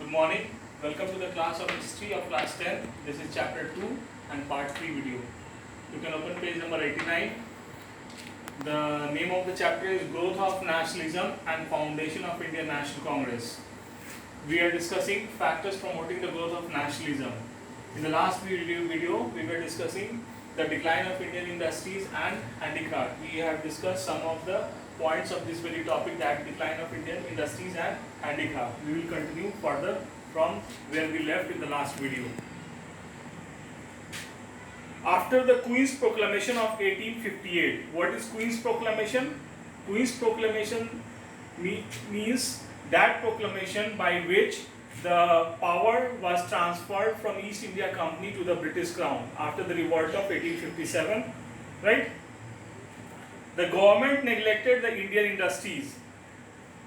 Good morning. Welcome to the class of history of class 10. This is chapter 2 and part 3 video. You can open page number 89. The name of the chapter is Growth of Nationalism and Foundation of Indian National Congress. We are discussing factors promoting the growth of nationalism. In the last video we were discussing the decline of Indian industries and handicraft. We have discussed some of the points of this very topic, that decline of Indian industries and handicraft. We will continue further from where we left in the last video. After the Queen's Proclamation of 1858, what is Queen's Proclamation? Queen's Proclamation means that proclamation by which the power was transferred from East India Company to the British Crown after the revolt of 1857, right? The government neglected the Indian industries.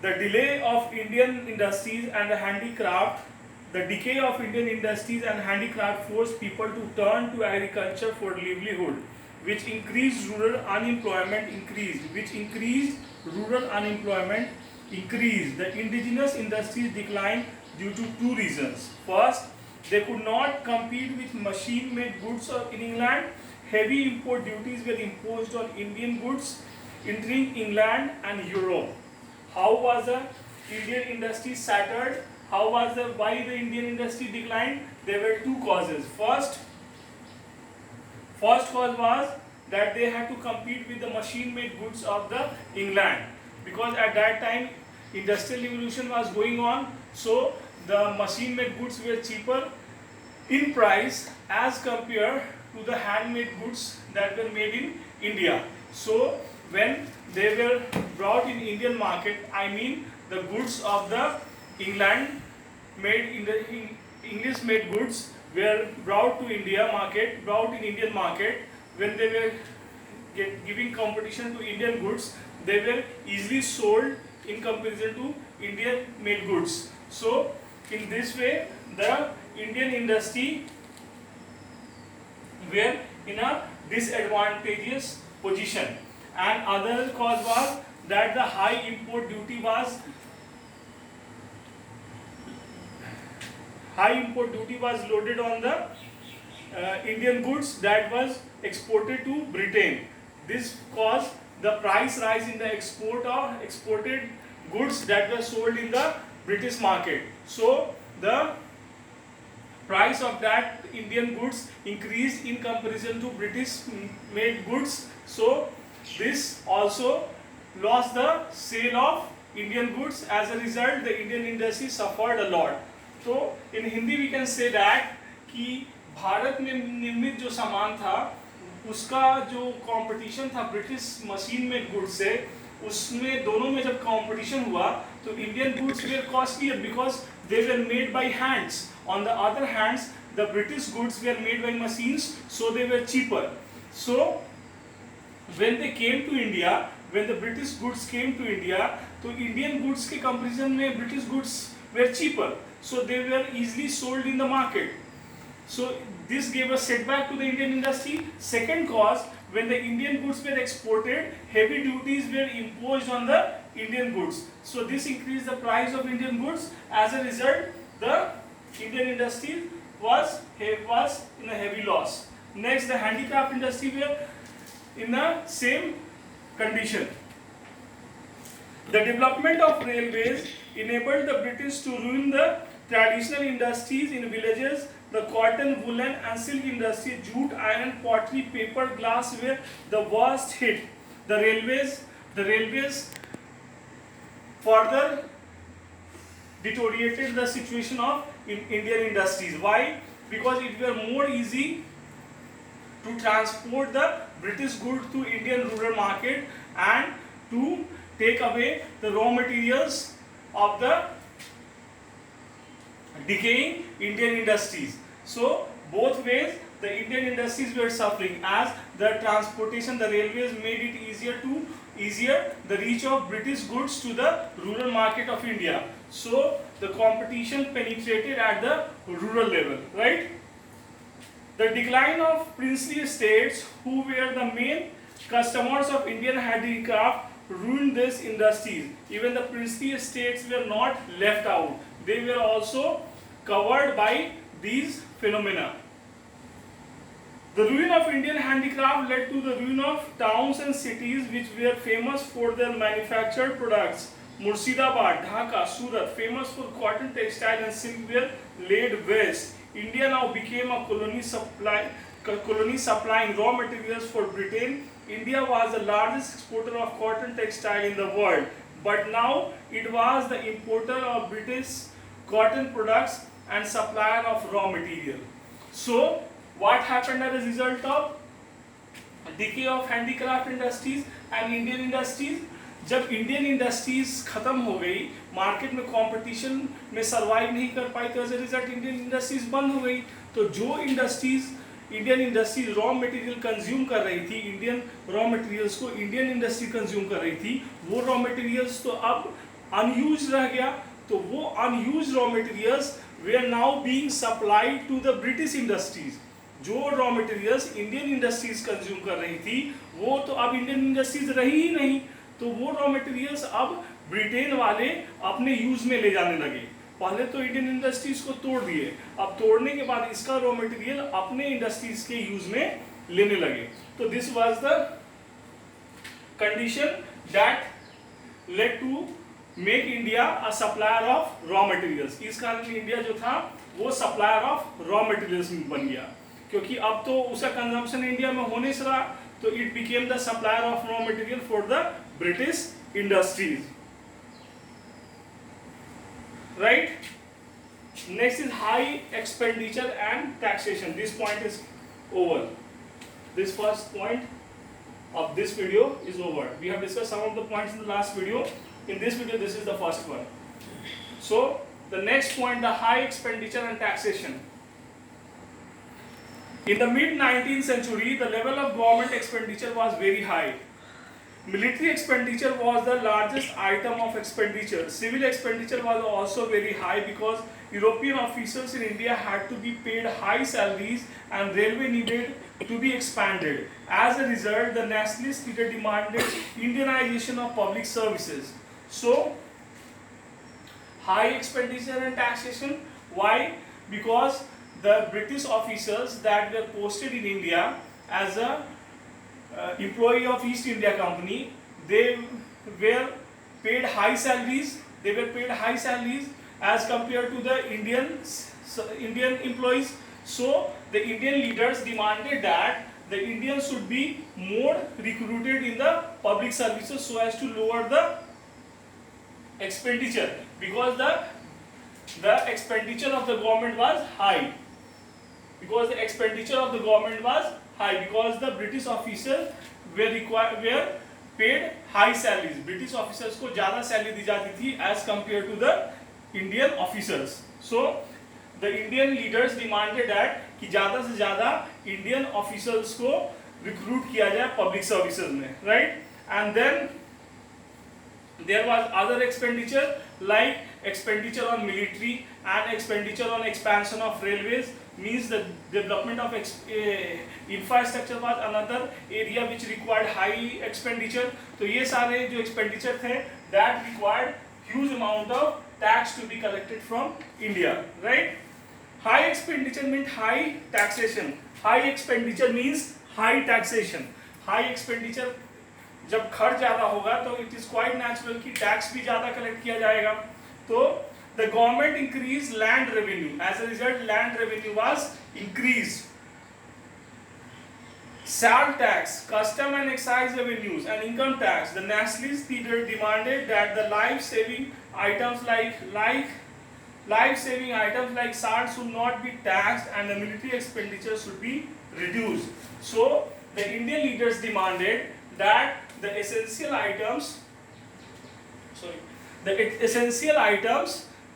The delay of Indian industries and the handicraft, the decay of Indian industries and handicraft forced people to turn to agriculture for livelihood, which increased rural unemployment increased. The indigenous industries declined due to two reasons. First, they could not compete with machine-made goods in England. Heavy import duties were imposed on Indian goods entering England and Europe. How was the Indian industry shattered? Why the Indian industry declined? There were two causes. First cause was that they had to compete with the machine-made goods of the England, because at that time industrial revolution was going on, so the machine-made goods were cheaper in price as compared to the handmade goods that were made in India. So when they were brought in Indian market, I mean the goods of the England made in the English made goods were brought to Indian market. When they were giving competition to Indian goods, they were easily sold in comparison to Indian made goods. So in this way the Indian industry were in a disadvantageous position. And other cause was that the high import duty was loaded on the Indian goods that was exported to Britain. This caused the price rise in the exported goods that were sold in the British market. So the price of that Indian goods increased in comparison to British made goods. So this also lost the sale of Indian goods. As a result, the Indian industry suffered a lot. तो in Hindi we can say that कि भारत में निर्मित जो सामान था उसका जो competition था ब्रिटिश मशीन में गुड्स से, उसमें दोनों में जब कंपटीशन हुआ तो Indian goods were costlier because they were made by hands. On the other hands, the British goods were made by machines, so they were cheaper. So when the British goods came to India, तो Indian goods के comparison में British goods were cheaper, so they were easily sold in the market. So this gave a setback to the Indian industry. Second cause, when the Indian goods were exported, heavy duties were imposed on the Indian goods. So this increased the price of Indian goods. As a result, the Indian industry was in a heavy loss. Next, the handicraft industry were in the same condition. The development of railways enabled the British to ruin the traditional industries in villages. The cotton, woolen and silk industry, jute, iron, pottery, paper, glass were the worst hit. The railways further deteriorated the situation of Indian industries. Why? Because it were more easy to transport the British goods to Indian rural market and to take away the raw materials of the decaying Indian industries. So both ways the Indian industries were suffering, as the transportation, the railways made it easier the reach of British goods to the rural market of India. So the competition penetrated at the rural level, right? The decline of princely estates, who were the main customers of Indian handicraft, ruined these industries. Even the princely estates were not left out. they were also covered by these phenomena. The ruin of Indian handicraft led to the ruin of towns and cities which were famous for their manufactured products. Murshidabad, Dhaka, Surat, famous for cotton, textile and silk were laid waste. India now became a colony supplying raw materials for Britain. India was the largest exporter of cotton textile in the world, but now it was the importer of British cotton products and supplier of raw material. So, what happened as a result of decay of handicraft industries and Indian industries? जब Indian industries खत्म हो गई, market में competition में survive नहीं कर पाई, तो as a result Indian industries बंद हो गई. तो जो Indian industries raw material consume कर रही थी, इंडियन रॉ मटेरियल्स को इंडियन इंडस्ट्री कंज्यूम कर रही थी, वो रॉ मटेरियल्स तो अब अनयूज रह गया. तो वो unused raw materials were now being supplied to the British industries. जो raw materials Indian industries consume कर रही थी, वो तो अब इंडियन इंडस्ट्रीज रही ही नहीं. तो वो रॉ मटेरियल्स अब ब्रिटेन वाले अपने यूज में ले जाने लगे. पहले तो इंडियन इंडस्ट्रीज को तोड़ दिए, अब तोड़ने के बाद इसका रॉ मटेरियल अपने इंडस्ट्रीज के यूज में लेने लगे. तो this was the condition that led to make India a supplier of raw materials. इस कारण इंडिया जो था वो सप्लायर ऑफ रॉ मटेरियल्स बन गया, क्योंकि अब तो उसका कंजम्पशन इंडिया में होने से रहा, तो it became the supplier of raw material for the British industries. Right? Next is high expenditure and taxation. This point is over. This first point of this video is over. We have discussed some of the points in the last video. In this video, this is the first one. So, the next point, the high expenditure and taxation. In the mid-19th century, the level of government expenditure was very high. Military expenditure was the largest item of expenditure. Civil expenditure was also very high because European officials in India had to be paid high salaries and railway needed to be expanded. As a result, the nationalist leader demanded Indianization of public services. So, high expenditure and taxation. Why? Because the British officers that were posted in India as a employee of East India Company, they were paid high salaries. They were paid high salaries as compared to the Indian employees. So the Indian leaders demanded that the Indians should be more recruited in the public services so as to lower the expenditure, because the expenditure of the government was high. Because the expenditure of the government was high, because the British officers were paid high salaries. British officers को ज़्यादा salary दी जाती थी as compared to the Indian officers. So the Indian leaders demanded that कि ज़्यादा से ज़्यादा Indian officers को recruit किया जाए public services में, right? And then there was other expenditure like expenditure on military and expenditure on expansion of railways. Means the development of infrastructure was another area which required high expenditure. तो ये सारे जो expenditure थे that required huge amount of tax to be collected from India, right? High expenditure means high taxation. High expenditure means high taxation. High expenditure जब खर्च ज़्यादा होगा तो it is quite natural कि tax भी ज़्यादा collect किया जाएगा. तो the government increased land revenue. As a result, land revenue was increased. Salt tax, custom and excise revenues, and income tax. The nationalist leader demanded that the life-saving items like salt should not be taxed and the military expenditure should be reduced. So the Indian leaders demanded that the essential items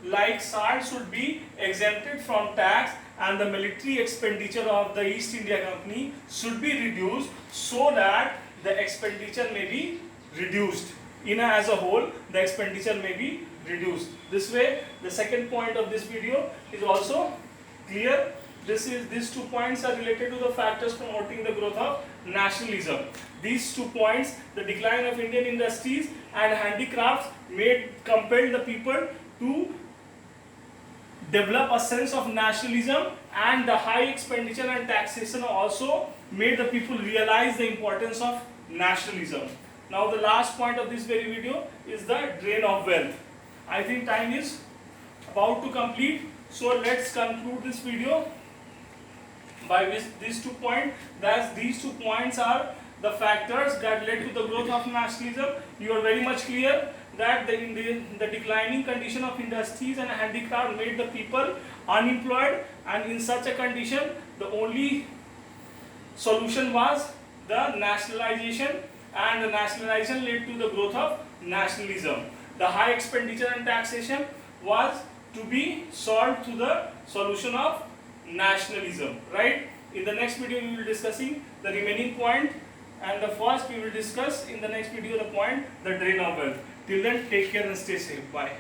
like salt should be exempted from tax and the military expenditure of the East India Company should be reduced so that the expenditure may be reduced. As a whole, the expenditure may be reduced. This way, the second point of this video is also clear. These 2 points are related to the factors promoting the growth of nationalism. These 2 points, the decline of Indian industries and handicrafts, compelled the people to develop a sense of nationalism, and the high expenditure and taxation also made the people realize the importance of nationalism. Now the last point of this very video is the drain of wealth. I think time is about to complete, so let's conclude this video by these 2 points. That these 2 points are the factors that led to the growth of nationalism. You are very much clear that the declining condition of industries and handicraft made the people unemployed, and in such a condition the only solution was the nationalization, and the nationalization led to the growth of nationalism. The high expenditure and taxation was to be solved through the solution of nationalism, right? In the next video we will be discussing the remaining point, and the first we will discuss in the next video the point, the drain of wealth. Till then, take care and stay safe. Bye.